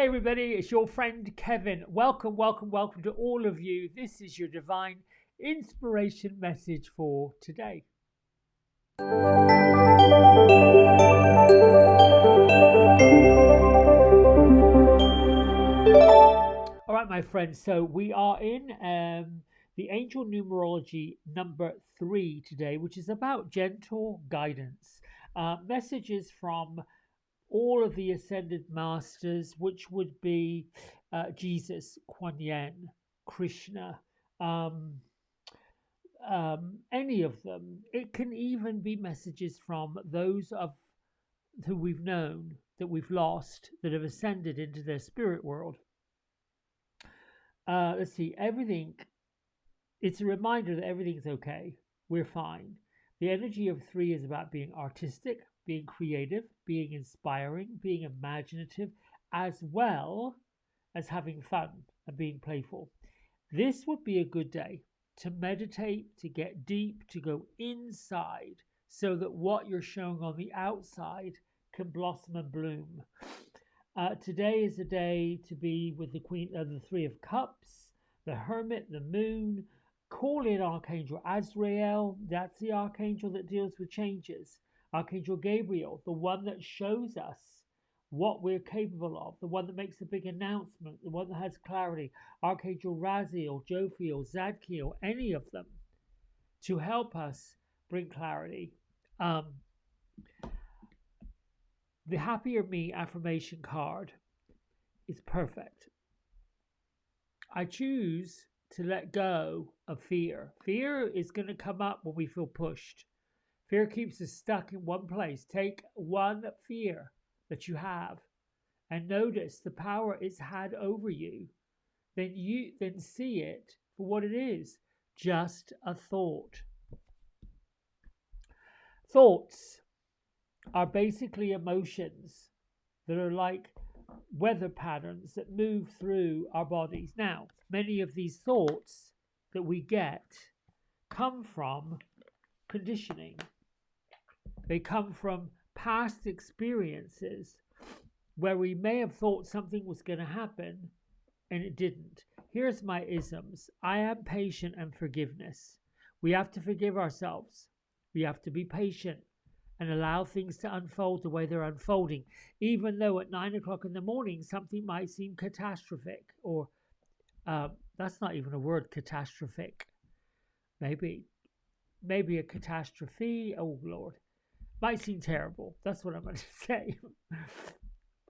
Hey everybody, it's your friend Kevin. Welcome to all of you. This is your divine inspiration message for today. All right, my friends, so we are in the angel numerology number 3 today, which is about gentle guidance. Messages from all of the ascended masters, which would be Jesus, Kuan Yin, Krishna, um, any of them. It can even be messages from those of who we've known that we've lost that have ascended into their spirit world. Let's see, everything. It's a reminder that everything's okay. We're fine. The energy of 3 is about being artistic, being creative, being inspiring, being imaginative, as well as having fun and being playful. This would be a good day to meditate, to get deep, to go inside so that what you're showing on the outside can blossom and bloom. Today is a day to be with the Queen of the 3 of Cups, the Hermit, the Moon. Call in Archangel Azrael. That's the archangel that deals with changes. Archangel Gabriel, the one that shows us what we're capable of, the one that makes a big announcement, the one that has clarity. Archangel Raziel, Jophiel, Zadkiel, any of them to help us bring clarity. The Happier Me affirmation card is perfect. I choose to let go of fear. Fear is going to come up when we feel pushed. Fear keeps us stuck in one place. Take one fear that you have and notice the power it's had over you. Then see it for what it is, just a thought. Thoughts are basically emotions that are like weather patterns that move through our bodies. Now, many of these thoughts that we get come from conditioning. They come from past experiences where we may have thought something was going to happen and it didn't. Here's my isms. I am patient and forgiveness. We have to forgive ourselves. We have to be patient and allow things to unfold the way they're unfolding, even though at 9 o'clock in the morning something might seem catastrophic, or that's not even a word, catastrophic. Maybe a catastrophe. Oh Lord, might seem terrible. That's what I'm going to say.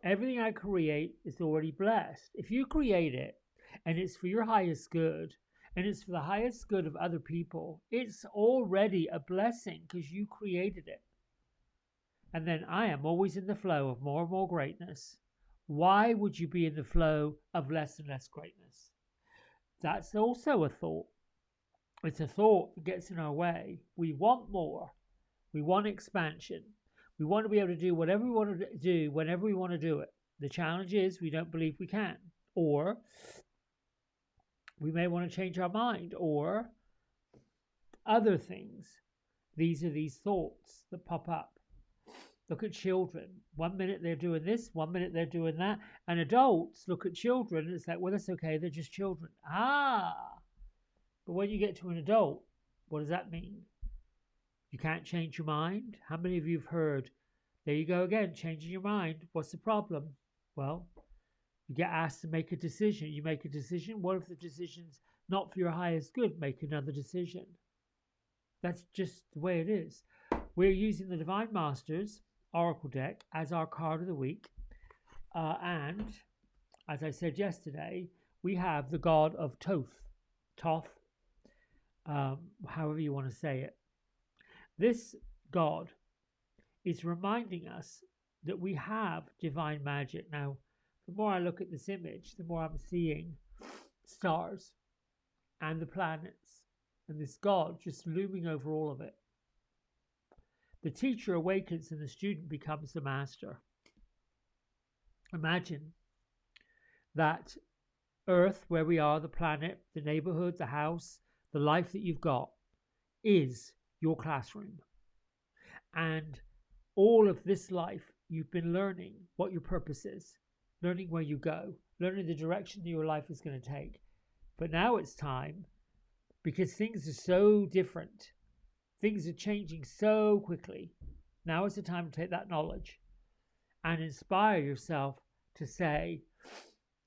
Everything I create is already blessed. If you create it and it's for your highest good and it's for the highest good of other people, it's already a blessing because you created it. And then I am always in the flow of more and more greatness. Why would you be in the flow of less and less greatness? That's also a thought. It's a thought that gets in our way. We want more. We want expansion. We want to be able to do whatever we want to do whenever we want to do it. The challenge is we don't believe we can. Or we may want to change our mind. Or other things. These are these thoughts that pop up. Look at children. 1 minute they're doing this, 1 minute they're doing that. And adults look at children and it's like, well, that's okay, they're just children. But when you get to an adult, what does that mean? You can't change your mind? How many of you have heard, there you go again, changing your mind. What's the problem? Well, you get asked to make a decision. You make a decision. What if the decision's not for your highest good? Make another decision. That's just the way it is. We're using the Divine Masters Oracle deck as our card of the week. And as I said yesterday, we have the god of Thoth, however you want to say it. This god is reminding us that we have divine magic. Now, the more I look at this image, the more I'm seeing stars and the planets and this god just looming over all of it. The teacher awakens and the student becomes the master. Imagine that Earth, where we are, the planet, the neighborhood, the house, the life that you've got is your classroom. And all of this life, you've been learning what your purpose is. learning where you go, learning the direction that your life is going to take. But now it's time, because things are so different, things are changing so quickly. Now is the time to take that knowledge and inspire yourself to say,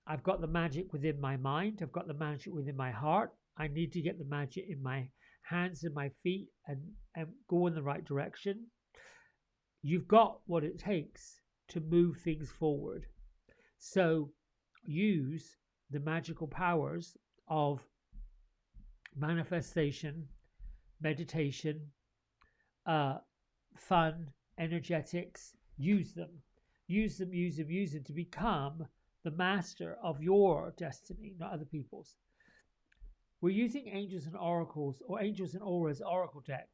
I've got the magic within my mind, I've got the magic within my heart. I need to get the magic in my hands and my feet and go in the right direction. You've got what it takes to move things forward. So use the magical powers of manifestation, meditation, fun, energetics. Use them. Use them, use them, use them to become the master of your destiny, not other people's. We're using Angels and Oracles, or Angels and Auras Oracle deck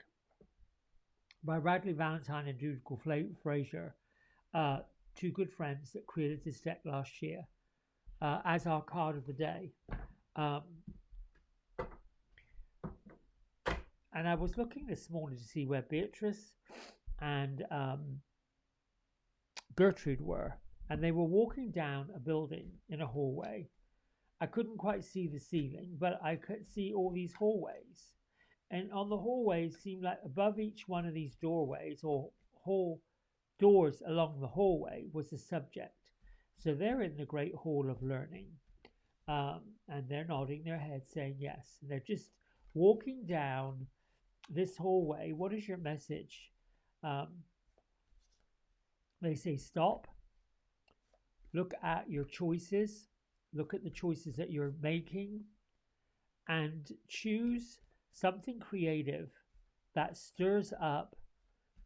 by Radley Valentine and Judith Fraser, two good friends that created this deck last year, as our card of the day. And I was looking this morning to see where Beatrice and Gertrude were, and they were walking down a building in a hallway. I couldn't quite see the ceiling, but I could see all these hallways. And on the hallways seemed like above each one of these doorways or hall doors along the hallway was a subject. So they're in the Great Hall of Learning, and they're nodding their heads saying yes. And they're just walking down this hallway. What is your message? They say stop, look at your choices, look at the choices that you're making, and choose something creative that stirs up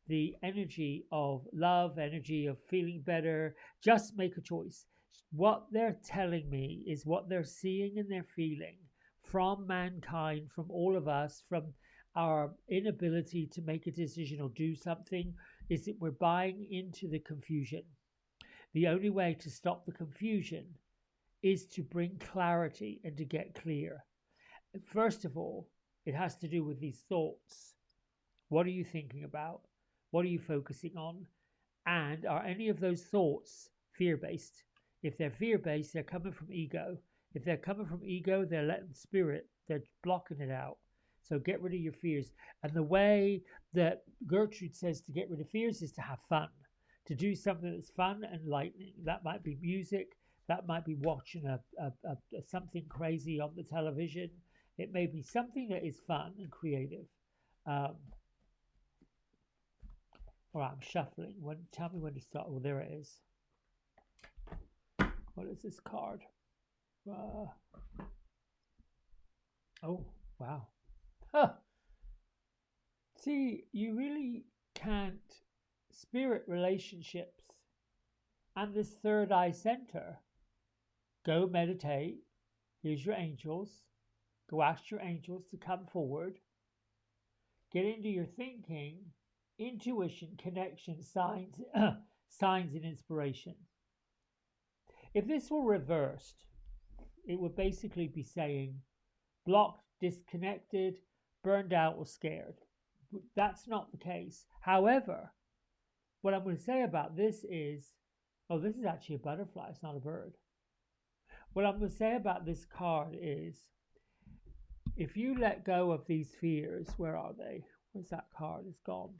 the energy of love, energy of feeling better. Just make a choice. What they're telling me is what they're seeing and they're feeling from mankind, from all of us, from our inability to make a decision or do something, is that we're buying into the confusion. The only way to stop the confusion is to bring clarity and to get clear. First of all, it has to do with these thoughts. What are you thinking about? What are you focusing on? And are any of those thoughts fear-based? If they're fear-based, they're coming from ego. If they're coming from ego, they're letting spirit, they're blocking it out. So get rid of your fears. And the way that Gertrude says to get rid of fears is to have fun, to do something that's fun and enlightening. That might be music. That might be watching something crazy on the television. It may be something that is fun and creative. All right, I'm shuffling. Tell me when to start. Well, there it is. What is this card? Oh, wow. Huh. See, you really can't spirit relationships and this third eye center. Go meditate. Here's your angels. Go ask your angels to come forward. Get into your thinking, intuition, connection, signs, signs and inspiration. If this were reversed, it would basically be saying blocked, disconnected, burned out, or scared. That's not the case. However, what I'm going to say about this is, oh, this is actually a butterfly. It's not a bird. What I'm going to say about this card is, if you let go of these fears, where are they? Where's that card? It's gone.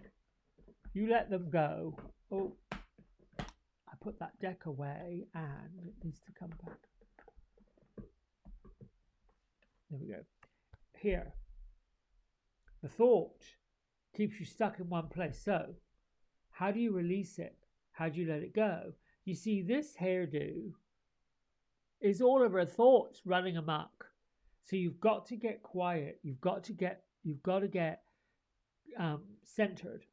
You let them go. Oh, I put that deck away and it needs to come back. There we go. Here. The thought keeps you stuck in one place. So, how do you release it? How do you let it go? You see, this hairdo is all of our thoughts running amok. So you've got to get quiet. You've got to get centered.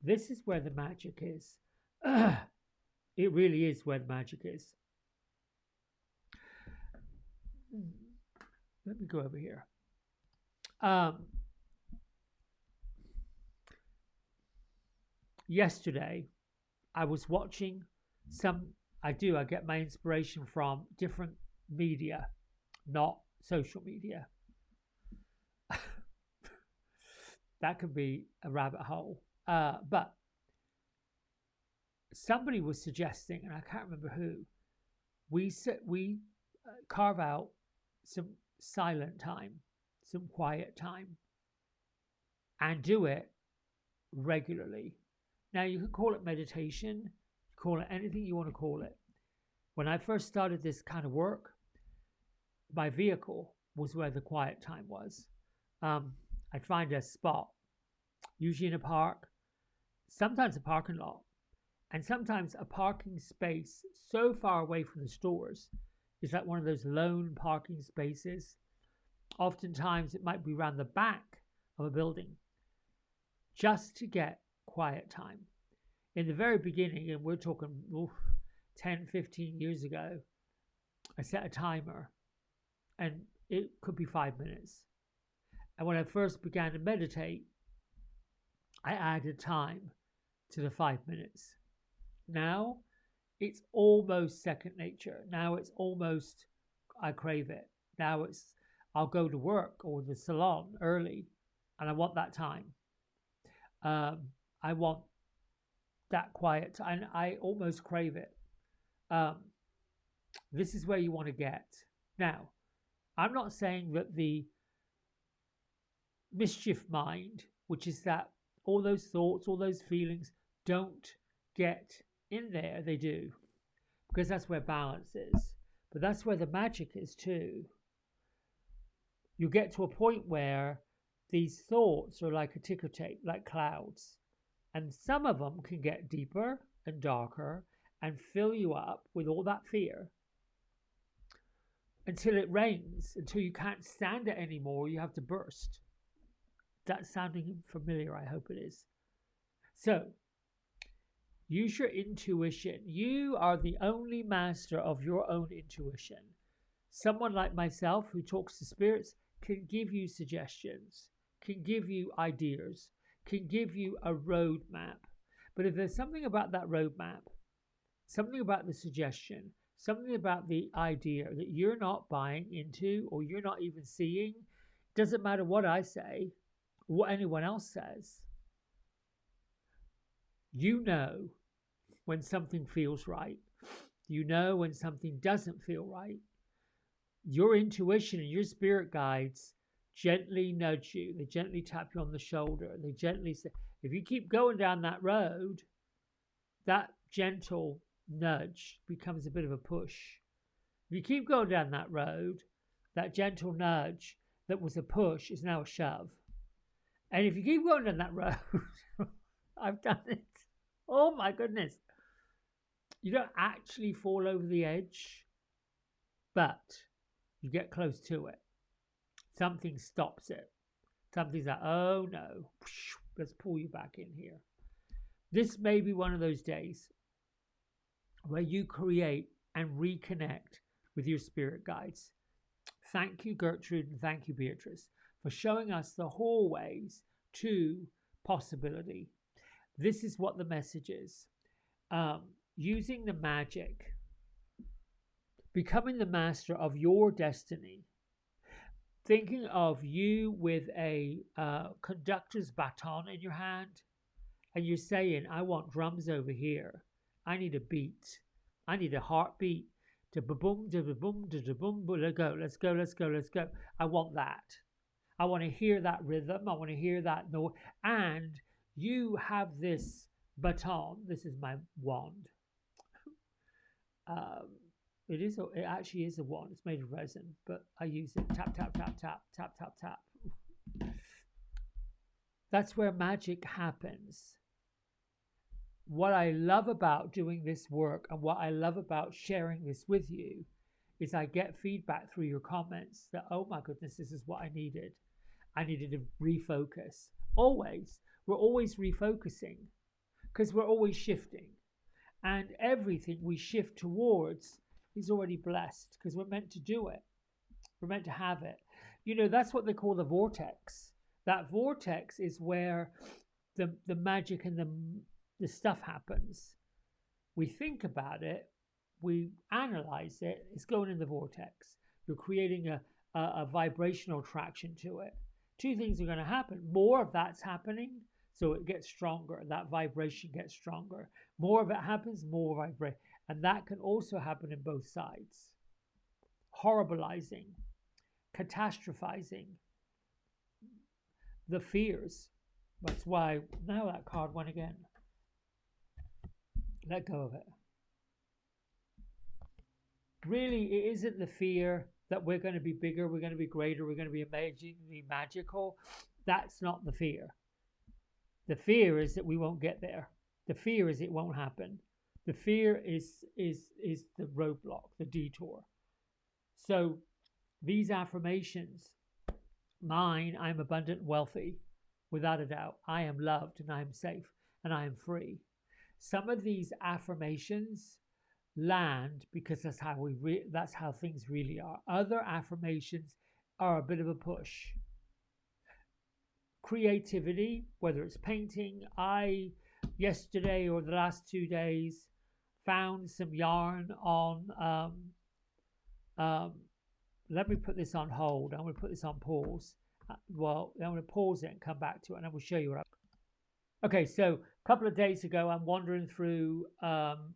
This is where the magic is. It really is where the magic is. Let me go over here. Yesterday, I was watching I get my inspiration from different media, not social media. That could be a rabbit hole. But somebody was suggesting, and I can't remember who, we carve out some silent time, some quiet time, and do it regularly. Now, you can call it meditation, call it anything you want to call it. When I first started this kind of work, my vehicle was where the quiet time was. I'd find a spot, usually in a park, sometimes a parking lot, and sometimes a parking space so far away from the stores. It's like one of those lone parking spaces. Oftentimes, it might be around the back of a building just to get quiet time. In the very beginning, and we're talking 10, 15 years ago, I set a timer, and it could be 5 minutes. And when I first began to meditate, I added time to the 5 minutes. Now it's almost second nature. Now it's almost, I crave it. Now it's, I'll go to work or the salon early and I want that time. I want that quiet time. I almost crave it. This is where you want to get. Now, I'm not saying that the mischief mind, which is that all those thoughts, all those feelings don't get in there. They do, because that's where balance is. But that's where the magic is too. You get to a point where these thoughts are like a ticker tape, like clouds. And some of them can get deeper and darker and fill you up with all that fear until it rains, until you can't stand it anymore. You have to burst. That's sounding familiar, I hope it is. So, use your intuition. You are the only master of your own intuition. Someone like myself who talks to spirits can give you suggestions, can give you ideas, can give you a roadmap. But if there's something about that roadmap, something about the suggestion, something about the idea that you're not buying into or you're not even seeing, doesn't matter what I say, what anyone else says. You know when something feels right. You know when something doesn't feel right. Your intuition and your spirit guides gently nudge you. They gently tap you on the shoulder. They gently say, if you keep going down that road, that gentle nudge becomes a bit of a push. If you keep going down that road, that gentle nudge that was a push is now a shove. And if you keep going down that road, I've done it. Oh my goodness. You don't actually fall over the edge, but you get close to it. Something stops it. Something's like, oh no, let's pull you back in here. This may be one of those days where you create and reconnect with your spirit guides. Thank you, Gertrude, and thank you, Beatrice, for showing us the hallways to possibility. This is what the message is. Using the magic, becoming the master of your destiny, thinking of you with a conductor's baton in your hand, and you're saying, I want drums over here. I need a beat. I need a heartbeat. To boom, to boom, to boom, let's go, let's go, let's go, let's go. I want that. I want to hear that rhythm. I want to hear that note. And you have this baton. This is my wand. It actually is a wand. It's made of resin, but I use it. Tap, tap, tap, tap, tap, tap, tap. That's where magic happens. What I love about doing this work and what I love about sharing this with you is I get feedback through your comments that, oh my goodness, this is what I needed. I needed to refocus. Always. We're always refocusing because we're always shifting. And everything we shift towards is already blessed because we're meant to do it. We're meant to have it. You know, that's what they call the vortex. That vortex is where the magic and the stuff happens. We think about it, we analyze it, it's going in the vortex. You're creating a vibrational traction to it. Two things are going to happen. More of that's happening, so it gets stronger. That vibration gets stronger. More of it happens, more vibration. And that can also happen in both sides. Horribilizing, catastrophizing, the fears. That's why now that card won again. Let go of it. Really, it isn't the fear that we're going to be bigger, we're going to be greater, we're going to be amazingly magical. That's not the fear. The fear is that we won't get there. The fear is it won't happen. The fear is the roadblock, the detour. So these affirmations, mine, I am abundant and wealthy, without a doubt. I am loved and I am safe and I am free. Some of these affirmations land because that's how things really are. Other affirmations are a bit of a push. Creativity, whether it's painting, I yesterday or the last 2 days found some yarn on let me put this on hold. I'm going to put this on pause. Well, I'm going to pause it and come back to it, and I will show you what Okay, so a couple of days ago, I'm wandering through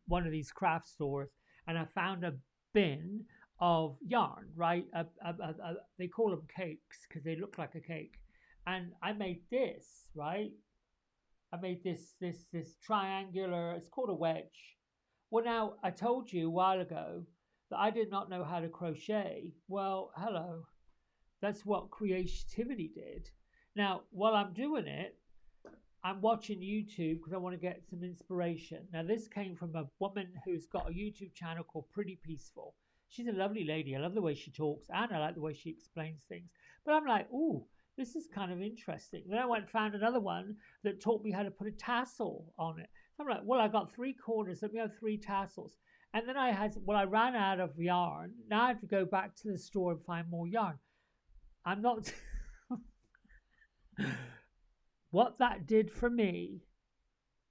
one of these craft stores, and I found a bin of yarn, right? They call them cakes because they look like a cake. And I made this, right? I made this triangular, it's called a wedge. Well, now, I told you a while ago that I did not know how to crochet. Well, hello. That's what creativity did. Now, while I'm doing it, I'm watching YouTube because I want to get some inspiration. Now, this came from a woman who's got a YouTube channel called Pretty Peaceful. She's a lovely lady. I love the way she talks, and I like the way she explains things. But I'm like, ooh, this is kind of interesting. Then I went and found another one that taught me how to put a tassel on it. So I'm like, well, I got 3 corners. Let me have 3 tassels. And then I ran out of yarn. Now I have to go back to the store and find more yarn. I'm not... What that did for me,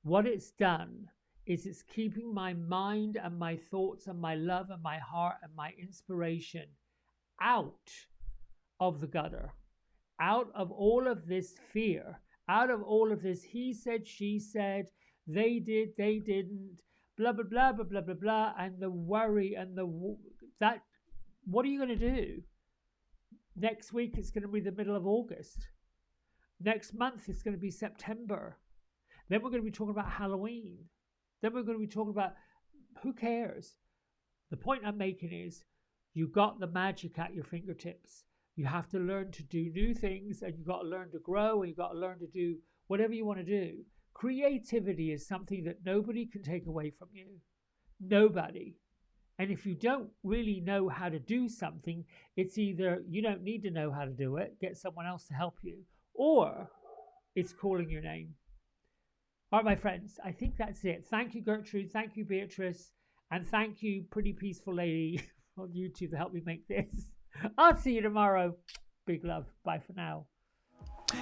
what it's done, is it's keeping my mind and my thoughts and my love and my heart and my inspiration out of the gutter, out of all of this fear, out of all of this he said, she said, they did, they didn't, blah, blah, blah, blah, blah, blah, blah, and the worry and that, what are you going to do? Next week, it's going to be the middle of August. Next month, it's going to be September. Then we're going to be talking about Halloween. Then we're going to be talking about, who cares? The point I'm making is, you got the magic at your fingertips. You have to learn to do new things, and you've got to learn to grow, and you've got to learn to do whatever you want to do. Creativity is something that nobody can take away from you. Nobody. And if you don't really know how to do something, it's either you don't need to know how to do it, get someone else to help you, or it's calling your name. All right, my friends, I think that's it. Thank you, Gertrude. Thank you, Beatrice. And thank you, Pretty Peaceful Lady on YouTube to help me make this. I'll see you tomorrow. Big love. Bye for now.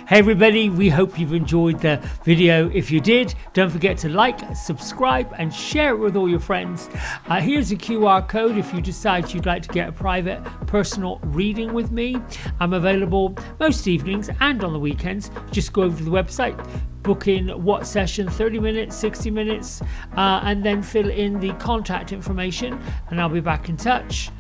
Hey everybody, we hope you've enjoyed the video. If you did, don't forget to like, subscribe and share it with all your friends. Here's a QR code if you decide you'd like to get a private personal reading with me. I'm available most evenings and on the weekends. Just go over to the website, book in what session, 30 minutes, 60 minutes, and then fill in the contact information and I'll be back in touch.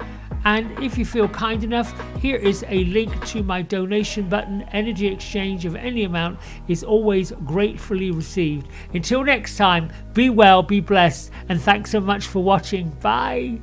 And if you feel kind enough, here is a link to my donation button. Energy exchange of any amount is always gratefully received. Until next time, be well, be blessed, and thanks so much for watching. Bye.